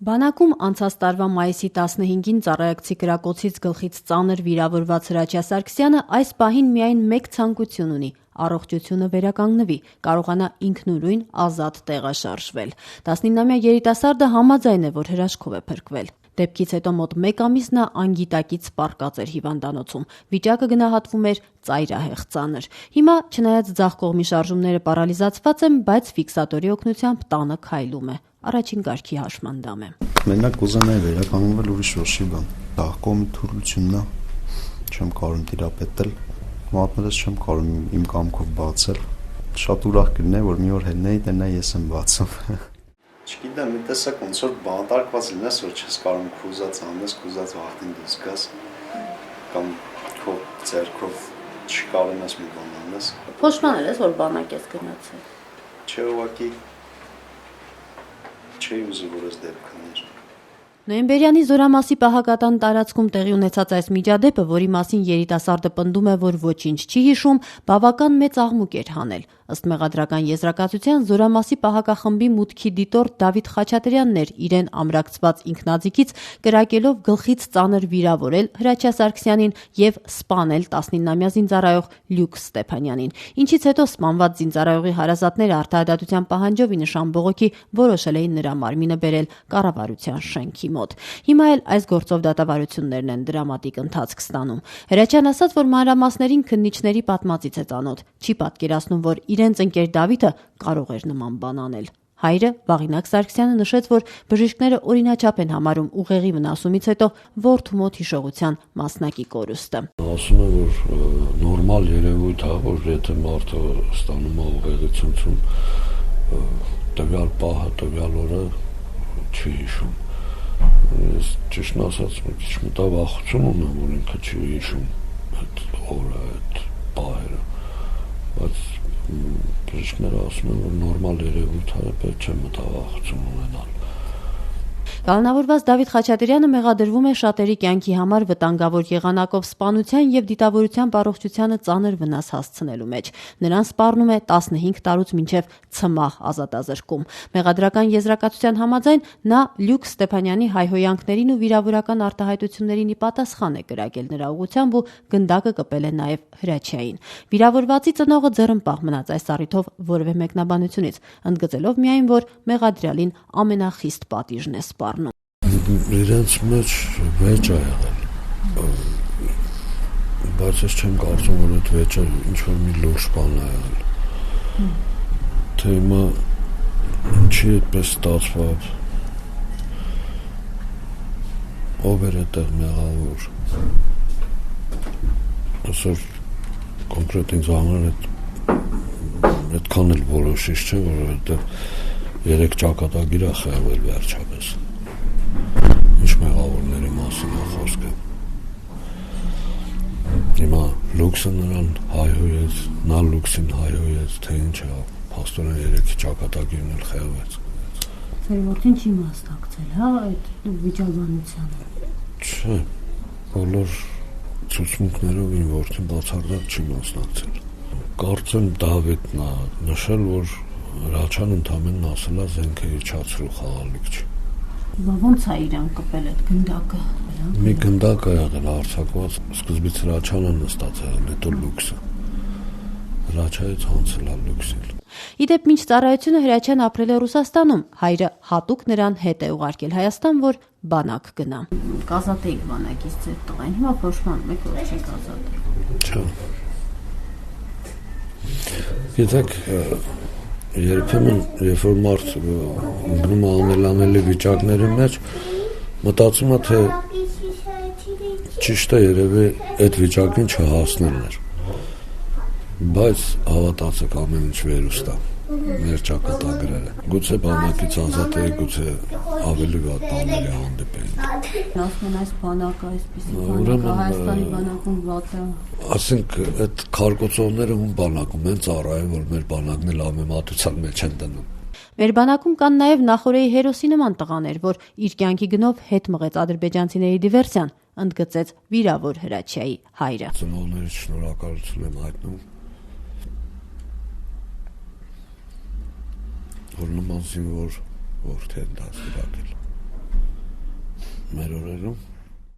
Բանակում անցած տարվա մայիսի 15-ին ծառայակցի կրակոցից գլխից ծանր վիրավորված Հրաչյա Սարգսյանը այս պահին միայն մեկ ցանկություն ունի՝ առողջությունը վերականգնվի, կարողանա ինքնուրույն ազատ տեղաշարժվել։ 19-ամյա երիտասարդը համաձայն է, որ հրաշքով է փրկվել։ Դեպքից հետո մոտ մեկ ամիս նա անգիտակից պառկած էր հիվանդանոցում։ Վիճակը գնահատվում էր ծայրահեղ ծանր։ Հիմա, չնայած ձախ կողմի շարժումները պարալիզացված են, բայց ֆիքսատորի օգնությամբ տանը քայլում է։ Առաջին կարգի հաշմանդամ է։ Մենակ կուզենայի վերականգնվել, ուրիշ ոչի բան։ Ձախ կողմի թուլությունն է, չեմ կարող տիրապետել, մատներս չեմ կարող իմ կամքով բացել։ Շատ ուրախ կլինեի, որ մի օր հելնեի, տենա ես եմ բացում։ Չգիտեմ, մի տեսակ ոնց որ բանտարկված լինես, որ չես կարող քո ուզած անես, քո ուզած վախտին դուրս գաս, կամ քո ձեռքով չկարողանաս մի բան անես։ Փոշմանել ես, որ բանակ ես գնացել։ Չէ, ուղղակի չի ուզում, որ այս դեպքը լիներ։ Նոյեմբերյանի Զորամասի պահակատան տարածքում տեղի ունեցած այս միջադեպը, որի մասին երիտասարդը պնդում է, որ ոչինչ չի հիշում, բավական մեծ աղմուկ էր հանել։ Ըստ մեղադրական եզրակացության, Զորամասի պահակախմբի մուտքի դիտորդ Դավիթ Խաչատրյանն էր իրեն ամրակցված ինքնաձիգից կրակելով գլխից ծանր վիրավորել Հրաչյա Սարգսյանին եւ սպանել 19-ամյա զինծառայող Լյուկ Ստեփանյանին, ինչից հետո սպանված զինծառայողի հարազատները արտահայտության պահանջով ի նշան բողոքի որոշել էին նրա մարմինը բերել կառավարության շենքի մոտ։ Հիմա էլ այս գործով դատավարություններն են դրամատիկ ընթացք ստանում։ Հրաչյան ասաց, որ մանրամասներին քննիչների պատմածից է ծանոթ, չի պատկերացնում, որ իրենց ընկեր Դավիթը կարող էր նման բան անել։ Հայրը Վաղինակ Սարգսյանը նշեց, որ բժիշկները օրինաչափ են համարում ուղեղի վնասումից հետո որդու մոտ հիշողության մասնակի կորուստը։ Ասում է, որ նորմալ երևույթ է, որ եթե մարդը ստանում է ուղեղի ցնցում, տվյալ պահը, տվյալ օրը չի հիշում։ Ես ճիշտն ասած մի քիչ մտավախություն ունեմ, որ ինքը չի հիշում այդ օրը, այդ պահերը, բայց բժիշկները ասում են, որ նորմալ երևույթ է, պետք չէ մտավախություն ունենալ։ Կալանավորված Դավիթ Խաչատրյանը մեղադրվում է շատերի կյանքի համար վտանգավոր եղանակով սպանության եւ դիտավորության առողջությանը ծանր վնաս հասցնելու մեջ։ Նրան սպառնում է 15 տարուց մինչեւ ցմահ ազատազրկում։ Մեղադրական եզրակացության համաձայն նա Լյուկ Ստեփանյանի հայհոյանքներին ու վիրավորական արտահայտություններին ի պատասխան է կրակել նրա ուղղությամբ ու գնդակը կպել է նաեւ Հրաչյային։ Վիրավորվածի ծնողը ձեռնպահ մնաց այս առիթով որևէ մեկնաբանությունից, ընդգծելով միայն, որ մեղադրյալին ամենախիստ պատիժն է սպառնում։ Իրենց մեջ վեճ է եղել, բայց ես չեմ կարծում, որ այդ վեճը ինչ-որ մի լուրջ բան է եղել, թե հիմա ինչի այդպես ստացվավ, ով էր այդտեղ մեղավոր, այսօր կոնկրետ ինձ համար այդքան էլ որոշիչ չէ, որ այդտեղ 3 ճակատագիր է խեղվել վերջապես, ինչ մեղավորների մասին է խոսքը։ Հիմա Լուքսը նրան հայհոյեց, նա Լուքսին հայհոյեց, թե ինչ է, փաստորեն 3 ճակատագիրն էլ խեղվեց։ Ձեր որդին չի մասնակցել, հա, այդ վիճաբանությանը։ Չէ, բոլոր ցուցմունքներով իմ որդին բացարձակ չի մասնակցել։ Կարծեմ Դավիթն է նշել, որ Հրաչյան ընդամենն ասել է զենքը իջացրու խաղալիք չի։ Ոնց է իրան կպել այդ գնդակը։ Մի գնդակ է եղել արձակված, սկզբից Հրաչյանը նստած է եղել, հետո Լուքսը։ Հրաչյայից հանցել է Լուքսին։ Իդեպ մինչ ծառայությունը Հրաչյան ապրել է Ռուսաստանում, հայրը հատուկ նրան հետ է ուղարկել Հայաստան, որ բանակ գնա։ Կազատեիք բանակից ձեր տղային, հիմա փոշմանում եք, որ չեք ազատել։ Չէ։ Գիտեք, երբեմն, երբ որ մարդ գնում է անելանելի վիճակների մեջ, մտածում է, թե ճիշտ է երևի այդ վիճակին չհասնելն էր, բայց հավատացեք ամեն ինչ վերուստ է, մեր ճակատագրերը, գուցե բանակից ազատ էի, գուցե ավելի վատ բաների հանդիպեինք։ Ասում են այս բանակը, այսպիսի բանակը, Հայաստանի բանակում վատ է։ Ասենք այդ քարկոծողները ում բանակում են ծառայում, որ մեր բանակն էլ ամեմատության մեջ են դնում։ Մեր բանակում կան նաև Նախորեի հերոսի նման տղաներ, որ իր կյանքի գնով հետ մղեց ադրբեջանցիների դիվերսիան, ընդգծեց վիրավոր Հրաչյայի հայրը։ Ծնողներից շնորհակալություն եմ հայտնում, որ նման զինվոր որդի են դաստիարակել։ մեր օրերում